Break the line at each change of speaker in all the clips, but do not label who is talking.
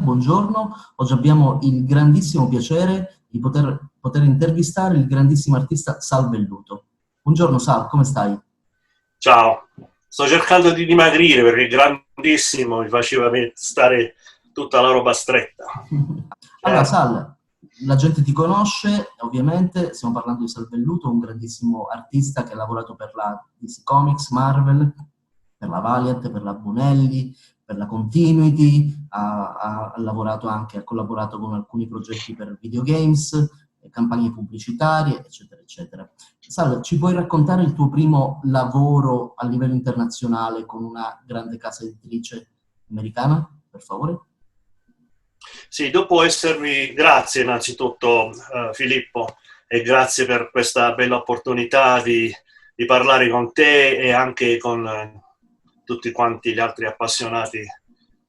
Buongiorno, oggi abbiamo il grandissimo piacere di poter intervistare il grandissimo artista Sal Velluto. Buongiorno Sal, come stai?
Ciao, sto cercando di dimagrire perché grandissimo mi faceva stare tutta la roba stretta.
Allora Sal, la gente ti conosce, ovviamente, stiamo parlando di Sal Velluto, un grandissimo artista che ha lavorato per la DC Comics, Marvel, per la Valiant, per la Bonelli, per la Continuity, ha lavorato anche, ha collaborato con alcuni progetti per videogames, campagne pubblicitarie, eccetera, eccetera. Sal, ci puoi raccontare il tuo primo lavoro a livello internazionale con una grande casa editrice americana, per favore?
Sì, dopo essermi, grazie innanzitutto Filippo, e grazie per questa bella opportunità di parlare con te e anche con tutti quanti gli altri appassionati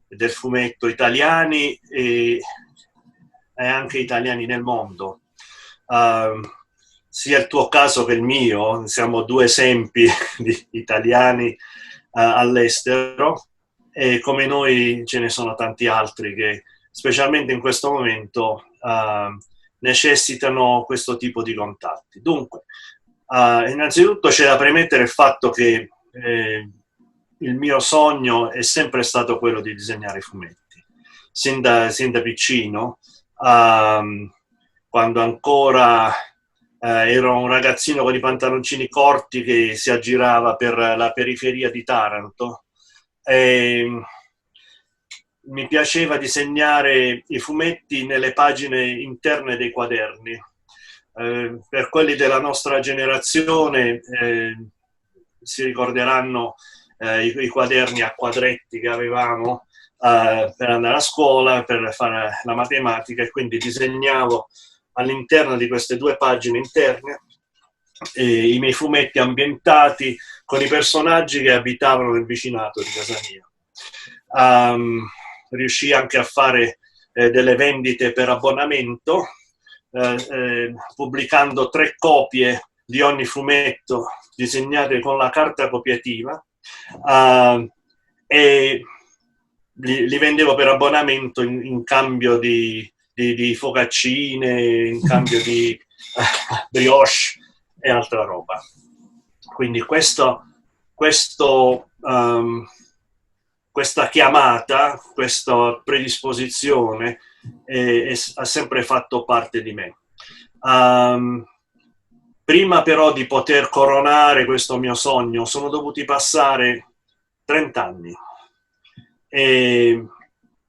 del fumetto italiani e anche italiani nel mondo. Uh, sia il tuo caso che il mio, siamo due esempi di italiani all'estero, e come noi ce ne sono tanti altri che, specialmente in questo momento, necessitano questo tipo di contatti. Dunque, innanzitutto c'è da premettere il fatto che il mio sogno è sempre stato quello di disegnare fumetti, sin da piccino, quando ancora ero un ragazzino con i pantaloncini corti che si aggirava per la periferia di Taranto. Mi piaceva disegnare i fumetti nelle pagine interne dei quaderni. Per quelli della nostra generazione si ricorderanno i quaderni a quadretti che avevamo per andare a scuola, per fare la matematica, e quindi disegnavo all'interno di queste due pagine interne i miei fumetti ambientati con i personaggi che abitavano nel vicinato di casa mia. Riuscii anche a fare delle vendite per abbonamento, pubblicando 3 copie di ogni fumetto disegnate con la carta copiativa, e li vendevo per abbonamento in cambio di focaccine, in cambio di brioche e altra roba. Quindi questa chiamata, questa predisposizione ha sempre fatto parte di me. Prima però di poter coronare questo mio sogno sono dovuti passare 30 anni e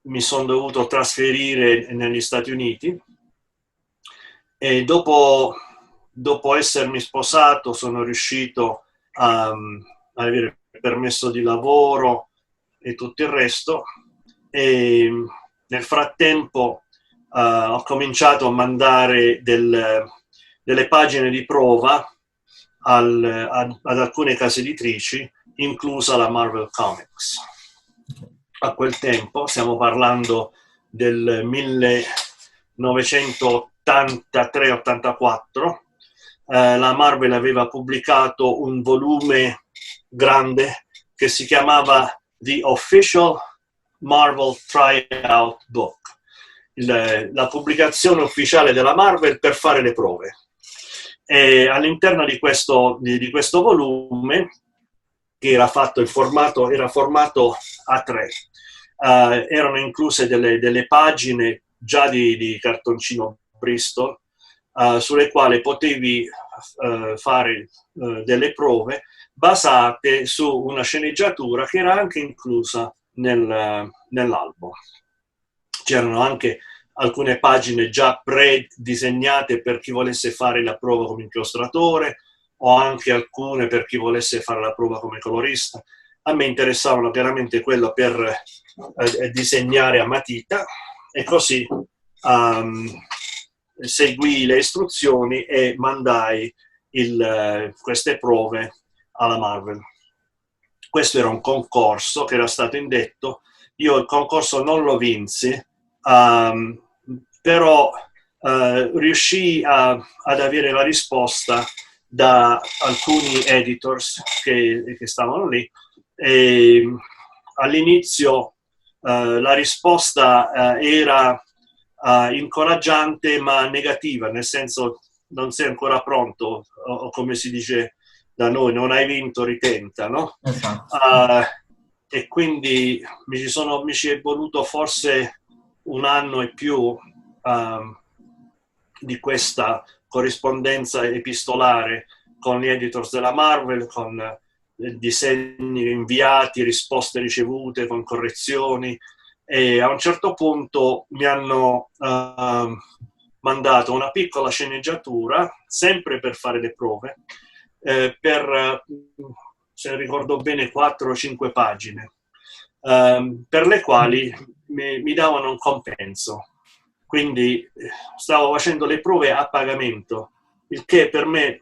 mi sono dovuto trasferire negli Stati Uniti, e dopo essermi sposato sono riuscito a avere il permesso di lavoro e tutto il resto, e nel frattempo ho cominciato a mandare delle pagine di prova ad alcune case editrici, inclusa la Marvel Comics. A quel tempo, stiamo parlando del 1983-84, la Marvel aveva pubblicato un volume grande che si chiamava The Official Marvel Tryout Book, la pubblicazione ufficiale della Marvel per fare le prove. E all'interno di questo volume, che era fatto era formato A3, erano incluse delle pagine già di cartoncino Bristol, sulle quali potevi fare delle prove basate su una sceneggiatura che era anche inclusa nell'albo. C'erano anche alcune pagine già pre-disegnate per chi volesse fare la prova come inchiostratore, o anche alcune per chi volesse fare la prova come colorista. A me interessavano chiaramente quello per disegnare a matita, e così seguii le istruzioni e mandai queste prove alla Marvel. Questo era un concorso che era stato indetto. Io il concorso non lo vinsi, però riuscii ad avere la risposta da alcuni editors che stavano lì, e all'inizio la risposta era incoraggiante ma negativa, nel senso non sei ancora pronto, o come si dice da noi, non hai vinto, ritenta, no?
Esatto.
E quindi mi ci è voluto forse un anno e più di questa corrispondenza epistolare con gli editors della Marvel, con disegni inviati, risposte ricevute, con correzioni, e a un certo punto mi hanno mandato una piccola sceneggiatura, sempre per fare le prove, per, se ricordo bene, 4 o 5 pagine, per le quali mi davano un compenso. Quindi stavo facendo le prove a pagamento, il che per me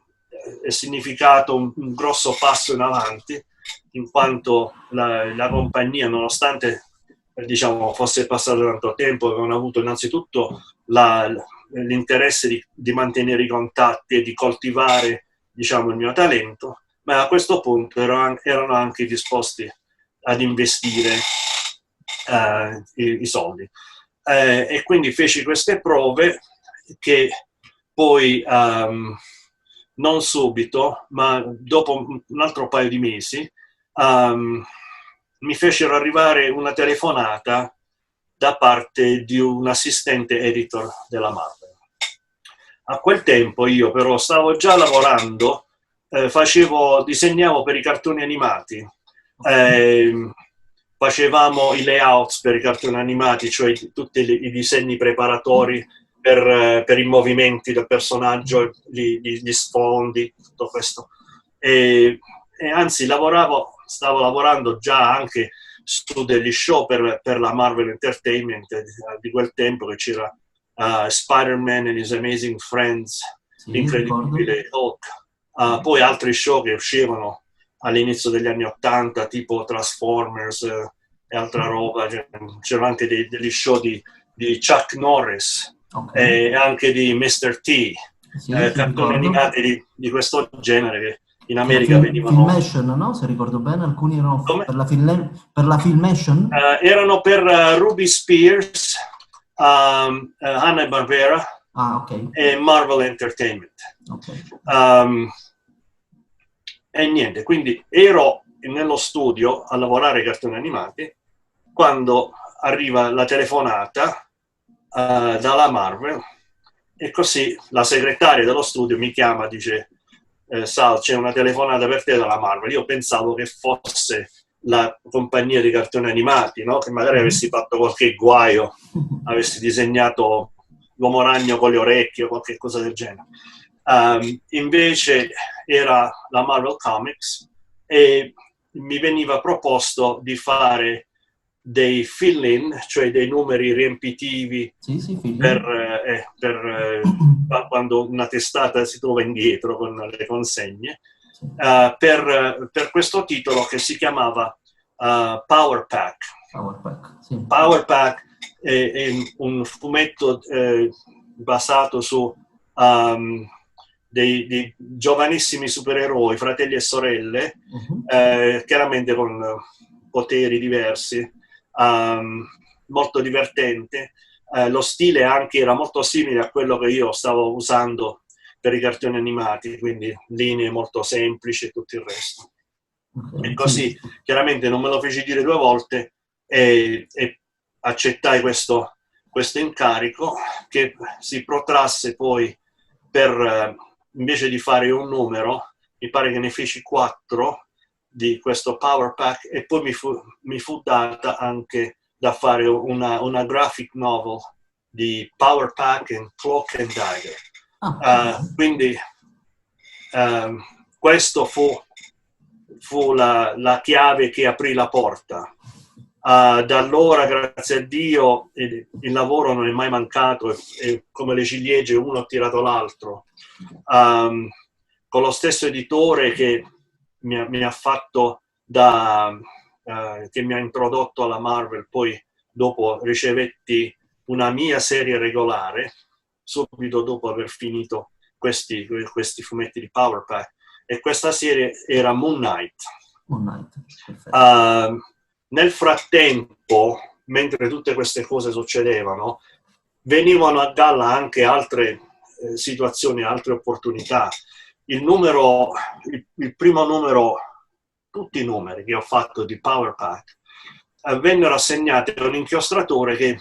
è significato un grosso passo in avanti, in quanto la compagnia, nonostante diciamo fosse passato tanto tempo, avevano avuto innanzitutto l'interesse di mantenere i contatti e di coltivare, diciamo, il mio talento, ma a questo punto erano anche disposti ad investire i soldi. E quindi feci queste prove che poi non subito, ma dopo un altro paio di mesi, mi fecero arrivare una telefonata da parte di un assistente editor della Marvel. A quel tempo io però stavo già lavorando, disegnavo per i cartoni animati, facevamo i layouts per i cartoni animati, cioè tutti i disegni preparatori per i movimenti del personaggio, gli sfondi, tutto questo. E anzi stavo lavorando già anche su degli show per la Marvel Entertainment di quel tempo, che c'era Spider-Man and His Amazing Friends,
Sì,
l'incredibile Hulk, poi altri show che uscivano all'inizio degli anni *80, tipo Transformers e altra roba. C'erano anche degli show di Chuck Norris,
okay.
e anche di Mr. T,
Sì,
cartoni
ricordo.
animati di questo genere che in
Che era
America venivano...
Filmation, no? Se ricordo bene, alcuni erano
Come?
per la Filmation?
Erano per Ruby Spears, Hanna-Barbera
Ah, ok.
e Marvel Entertainment.
Ok.
E niente, quindi ero nello studio a lavorare ai cartoni animati quando arriva la telefonata dalla Marvel, e così la segretaria dello studio mi chiama, dice Sal, c'è una telefonata per te dalla Marvel. Io pensavo che fosse la compagnia di cartoni animati, no? Che magari avessi fatto qualche guaio, avessi disegnato l'uomo ragno con le orecchie o qualche cosa del genere. Invece era la Marvel Comics, e mi veniva proposto di fare dei fill-in, cioè dei numeri riempitivi,
Sì, sì,
per quando una testata si trova indietro con le consegne,
sì.
per questo titolo che si chiamava Power Pack.
Power Pack, sì.
Power Pack è un fumetto basato su dei giovanissimi supereroi, fratelli e sorelle, chiaramente con poteri diversi, molto divertente. Lo stile anche era molto simile a quello che io stavo usando per i cartoni animati, quindi linee molto semplici e tutto il resto.
Okay,
E così,
sì.
chiaramente non me lo feci dire 2 volte, e accettai questo incarico, che si protrasse poi per, invece di fare un numero, mi pare che ne feci 4 di questo Power Pack, e poi mi fu data anche da fare una graphic novel di Power Pack and Cloak and Dagger. Quindi questo fu la chiave che aprì la porta. Da allora, grazie a Dio, il lavoro non è mai mancato, e come le ciliegie uno ha tirato l'altro. Con lo stesso editore che mi ha fatto che mi ha introdotto alla Marvel, poi dopo ricevetti una mia serie regolare, subito dopo aver finito questi fumetti di Power Pack, e questa serie era Moon Knight.
Moon Knight, perfetto.
Nel frattempo mentre tutte queste cose succedevano, venivano a galla anche altre situazioni, altre opportunità. Il primo numero, tutti i numeri che ho fatto di PowerPack, vennero assegnati a un inchiostratore che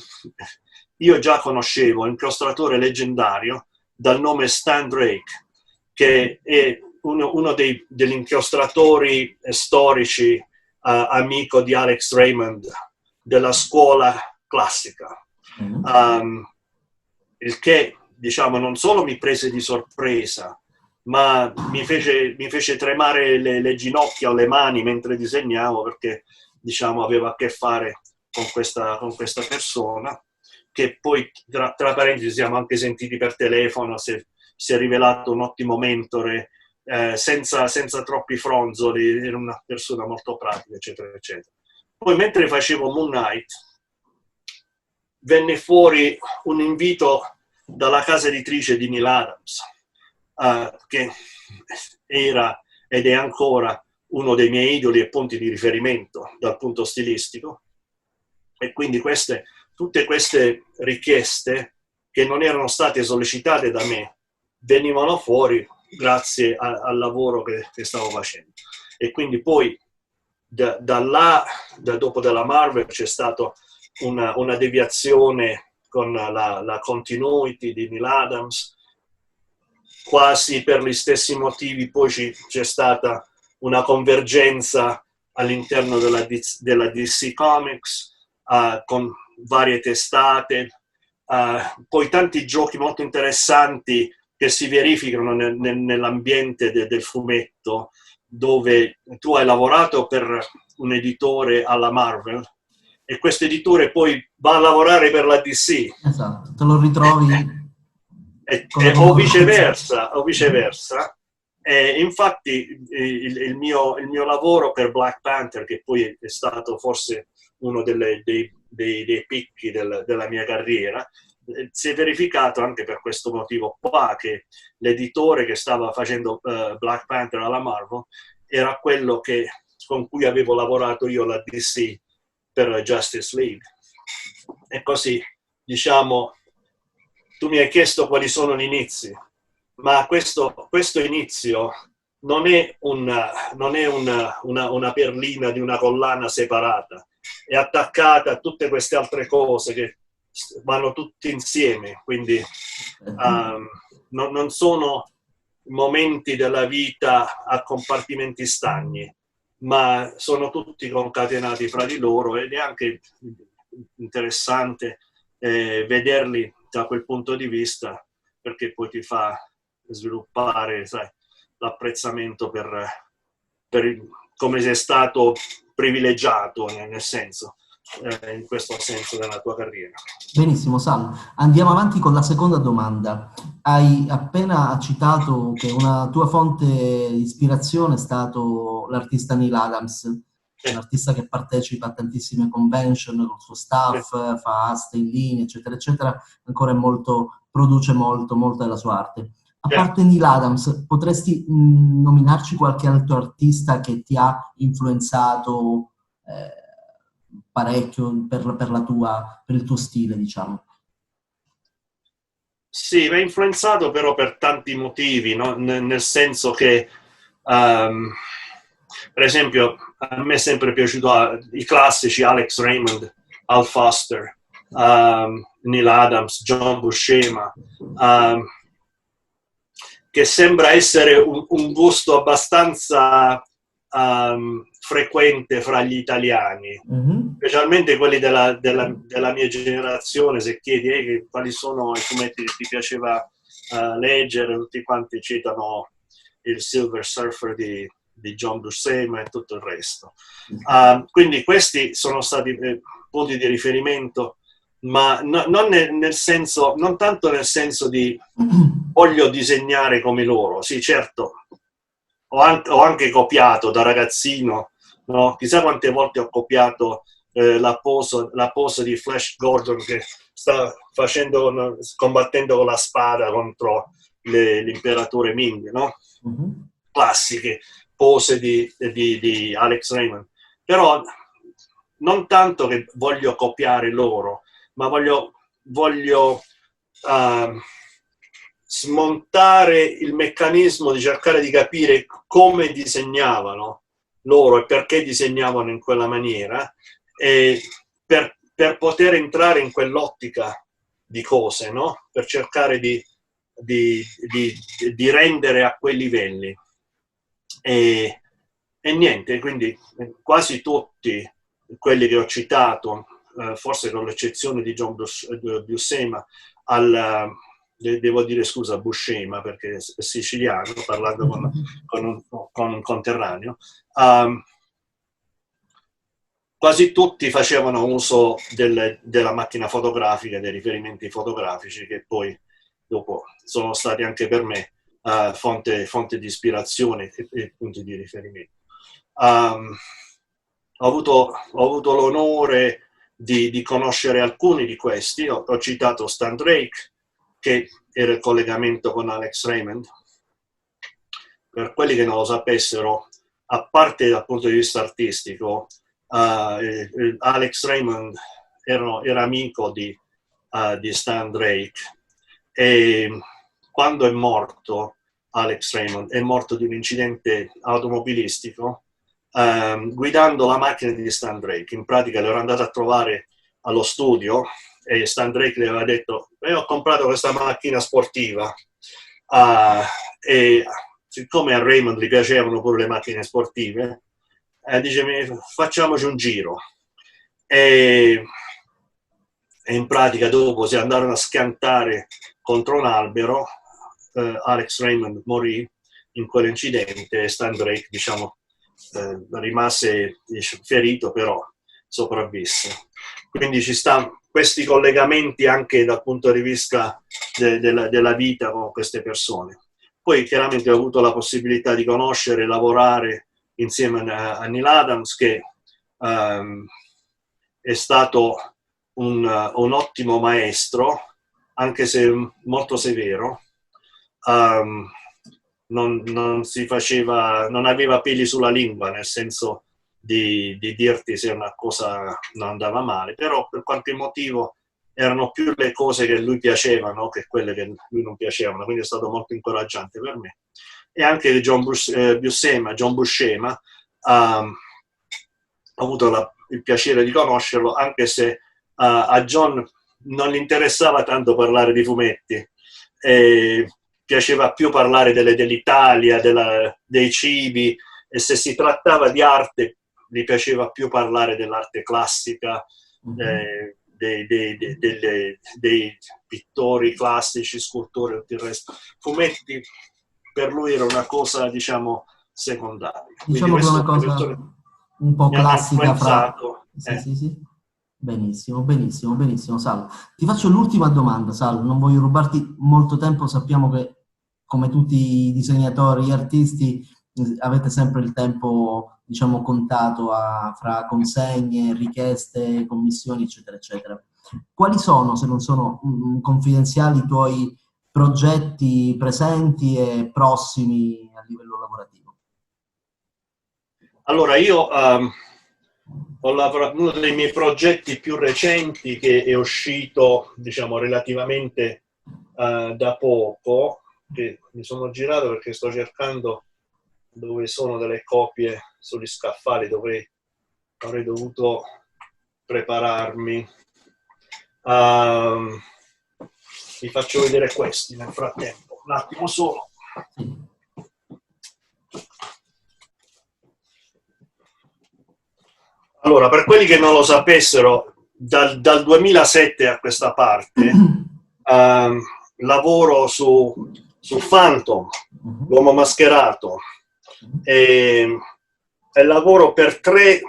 io già conoscevo, un inchiostratore leggendario dal nome Stan Drake, che è uno degli inchiostratori storici, amico di Alex Raymond della scuola classica. Il che, diciamo, non solo mi prese di sorpresa, ma mi fece tremare le ginocchia o le mani mentre disegnavo, perché, diciamo, avevo a che fare con questa persona, che poi, tra parentesi, siamo anche sentiti per telefono, si è rivelato un ottimo mentore, senza troppi fronzoli, era una persona molto pratica, eccetera, eccetera. Poi, mentre facevo Moon Knight, venne fuori un invito dalla casa editrice di Neal Adams, che era ed è ancora uno dei miei idoli e punti di riferimento dal punto stilistico, e quindi tutte queste richieste, che non erano state sollecitate da me, venivano fuori grazie al lavoro che stavo facendo. E quindi poi dopo della Marvel c'è stata una deviazione con la continuity di Neal Adams, quasi per gli stessi motivi. Poi c'è stata una convergenza all'interno della DC Comics, con varie testate, poi tanti giochi molto interessanti che si verificano nell'ambiente del fumetto, dove tu hai lavorato per un editore alla Marvel e questo editore poi va a lavorare per la DC.
Esatto, te lo ritrovi
o viceversa. Infatti il mio lavoro per Black Panther, che poi è stato forse uno dei picchi della mia carriera, si è verificato anche per questo motivo qua, che l'editore che stava facendo Black Panther alla Marvel era quello con cui avevo lavorato io alla DC per Justice League. E così, diciamo, tu mi hai chiesto quali sono gli inizi, ma questo inizio non è una perlina di una collana separata, è attaccata a tutte queste altre cose che vanno tutte insieme, quindi non sono momenti della vita a compartimenti stagni, ma sono tutti concatenati fra di loro, ed è anche interessante vederli da quel punto di vista, perché poi ti fa sviluppare, sai, l'apprezzamento per come sei stato privilegiato, nel senso, in questo senso della tua carriera.
Benissimo, Sal. Andiamo avanti con la seconda domanda. Hai appena citato che una tua fonte di ispirazione è stato l'artista Neal Adams, un artista che partecipa a tantissime convention con il suo staff, fa aste in linea, eccetera, eccetera, ancora produce molto della sua arte. A parte Neal Adams, potresti nominarci qualche altro artista che ti ha influenzato parecchio per il tuo stile, diciamo?
Sì, mi ha influenzato però per tanti motivi, no? Nel senso che, per esempio, a me è sempre piaciuto i classici Alex Raymond, Al Foster, Neal Adams, John Buscema, che sembra essere un gusto abbastanza frequente fra gli italiani, specialmente quelli della mia generazione. Se chiedi quali sono i fumetti che ti piaceva leggere, tutti quanti citano il Silver Surfer di John Buscema e tutto il resto. Quindi questi sono stati punti di riferimento, ma non tanto nel senso di voglio disegnare come loro. Sì, certo, ho anche copiato da ragazzino, no? Chissà quante volte ho copiato la pose di Flash Gordon che sta combattendo con la spada contro l'imperatore Ming, no? Classiche pose di Alex Raymond. Però non tanto che voglio copiare loro, ma voglio smontare il meccanismo di cercare di capire come disegnavano loro e perché disegnavano in quella maniera, e per poter entrare in quell'ottica di cose, no? Per cercare di rendere a quei livelli. E niente, quindi quasi tutti quelli che ho citato, forse con l'eccezione di John Buscema, devo dire scusa, Buscema perché è siciliano, parlando con un conterraneo, quasi tutti facevano uso della macchina fotografica, dei riferimenti fotografici, che poi dopo sono stati anche per me fonte di ispirazione e punti di riferimento. Ho avuto l'onore di conoscere alcuni di questi. Ho citato Stan Drake, che era il collegamento con Alex Raymond. Per quelli che non lo sapessero, a parte dal punto di vista artistico, Alex Raymond era amico di Stan Drake, e quando è morto Alex Raymond è morto di un incidente automobilistico guidando la macchina di Stan Drake. In pratica l'ero andato a trovare allo studio e Stan Drake le aveva detto: ho comprato questa macchina sportiva, e siccome a Raymond gli piacevano pure le macchine sportive, dice: facciamoci un giro. E in pratica dopo si andarono a schiantare contro un albero. Alex Raymond morì in quell'incidente e Stan Drake, diciamo, rimase ferito, però sopravvisse. Quindi ci stanno questi collegamenti anche dal punto di vista della vita con queste persone. Poi chiaramente ho avuto la possibilità di conoscere e lavorare insieme a Neil Adams, che è stato un ottimo maestro, anche se molto severo. Non aveva peli sulla lingua, nel senso di dirti se una cosa non andava male, però per qualche motivo erano più le cose che a lui piacevano che quelle che a lui non piacevano, quindi è stato molto incoraggiante per me. E anche John Buscema, ho avuto il piacere di conoscerlo, anche se a John non gli interessava tanto parlare di fumetti, piaceva più parlare dell'Italia, dei cibi, e se si trattava di arte gli piaceva più parlare dell'arte classica, dei pittori classici, scultori e tutto il resto. Fumetti per lui era una cosa, diciamo, secondaria.
Diciamo che è una cosa un po' classica fra... Sì. Benissimo, Sal. Ti faccio l'ultima domanda, Sal, non voglio rubarti molto tempo, sappiamo che come tutti i disegnatori, gli artisti, avete sempre il tempo, diciamo, contato fra consegne, richieste, commissioni, eccetera, eccetera. Quali sono, se non sono confidenziali, i tuoi progetti presenti e prossimi a livello lavorativo?
Allora, io uno dei miei progetti più recenti, che è uscito, diciamo, relativamente da poco, che mi sono girato perché sto cercando dove sono delle copie sugli scaffali, dove avrei dovuto prepararmi. Vi faccio vedere questi nel frattempo, un attimo solo. Allora, per quelli che non lo sapessero, dal 2007 a questa parte lavoro su Phantom, l'uomo mascherato, e lavoro per 3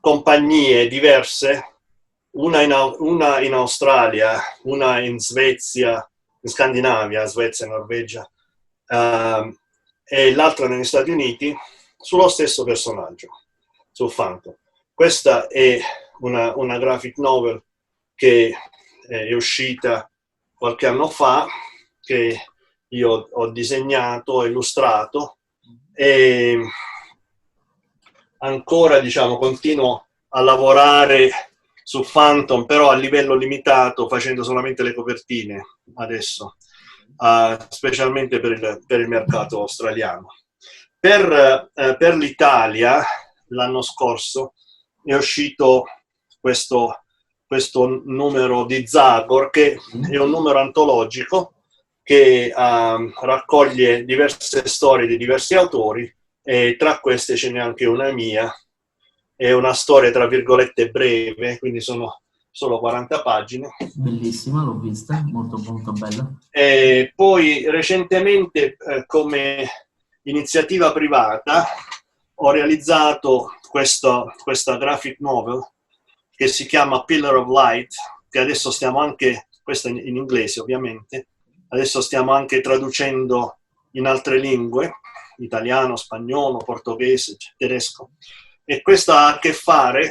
compagnie diverse, una in Australia, una in Svezia, in Scandinavia, Svezia e Norvegia, e l'altra negli Stati Uniti, sullo stesso personaggio, su Phantom. Questa è una graphic novel che è uscita qualche anno fa, che io ho disegnato, illustrato, e ancora, diciamo, continuo a lavorare su Phantom, però a livello limitato, facendo solamente le copertine adesso, specialmente per il mercato australiano. Per l'Italia, l'anno scorso, è uscito questo numero di Zagor, che è un numero antologico che raccoglie diverse storie di diversi autori, e tra queste ce n'è anche una mia. È una storia tra virgolette breve, quindi sono solo 40 pagine.
Bellissima, l'ho vista, molto molto bella.
E poi recentemente, come iniziativa privata, ho realizzato questa graphic novel che si chiama Pillar of Light, che adesso stiamo anche, questa in inglese ovviamente, adesso stiamo anche traducendo in altre lingue, italiano, spagnolo, portoghese, tedesco. E questo ha a che fare,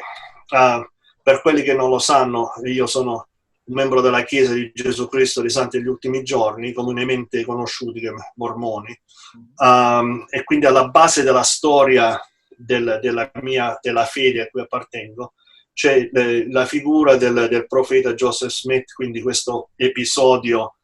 per quelli che non lo sanno, io sono un membro della Chiesa di Gesù Cristo dei Santi degli Ultimi Giorni, comunemente conosciuti come mormoni, e quindi alla base della storia della fede a cui appartengo c'è la figura del profeta Joseph Smith, quindi questo episodio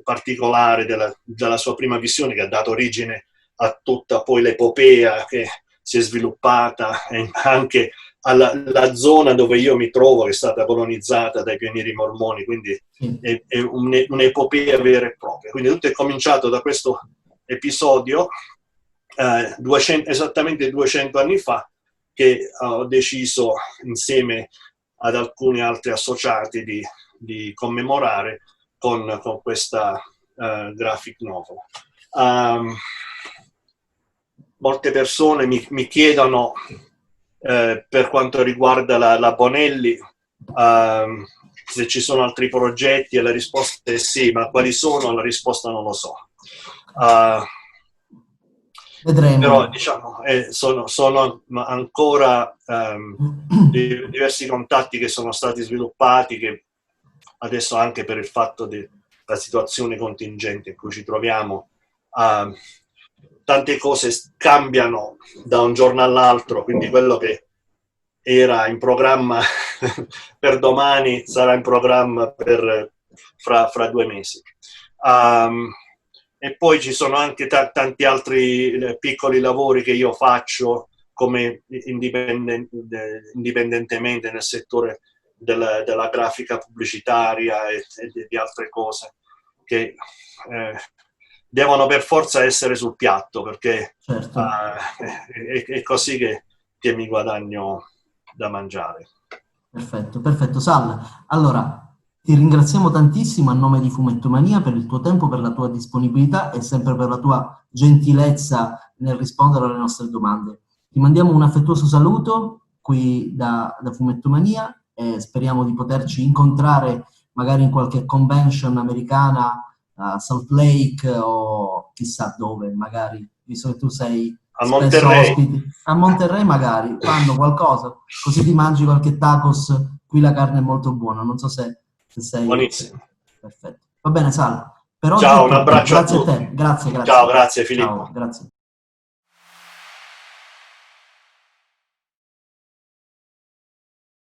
particolare della sua prima visione, che ha dato origine a tutta poi l'epopea che si è sviluppata, e anche alla zona dove io mi trovo, che è stata colonizzata dai pionieri mormoni, quindi è un'epopea vera e propria. Quindi tutto è cominciato da questo episodio, esattamente 200 anni fa, che ho deciso insieme ad alcuni altri associati di commemorare con questa graphic novel. Molte persone mi chiedono, per quanto riguarda la Bonelli, se ci sono altri progetti, e la risposta è sì, ma quali sono? La risposta non lo so.
Vedremo.
Però diciamo, sono ancora diversi contatti che sono stati sviluppati, che adesso, anche per il fatto della situazione contingente in cui ci troviamo, tante cose cambiano da un giorno all'altro, quindi quello che era in programma per domani sarà in programma fra 2 mesi. E poi ci sono anche tanti altri piccoli lavori che io faccio come indipendentemente nel settore della grafica pubblicitaria e di altre cose che devono per forza essere sul piatto, perché
certo.
è così che mi guadagno da mangiare.
Perfetto, perfetto. Sal, allora ti ringraziamo tantissimo a nome di Fumettomania per il tuo tempo, per la tua disponibilità e sempre per la tua gentilezza nel rispondere alle nostre domande. Ti mandiamo un affettuoso saluto qui da Fumettomania e speriamo di poterci incontrare magari in qualche convention americana a Salt Lake o chissà dove, magari, visto che tu sei
a
spesso
Monterrey.
ospiti. A Monterrey magari, fanno qualcosa, così ti mangi qualche tacos, qui la carne è molto buona, non so se sei...
Buonissimo.
Perfetto. Va bene, Sal. Per oggi
ciao,
è
un
tutto.
abbraccio
Grazie
a tutti.
te. Grazie.
Ciao, grazie Filippo.
Ciao, grazie.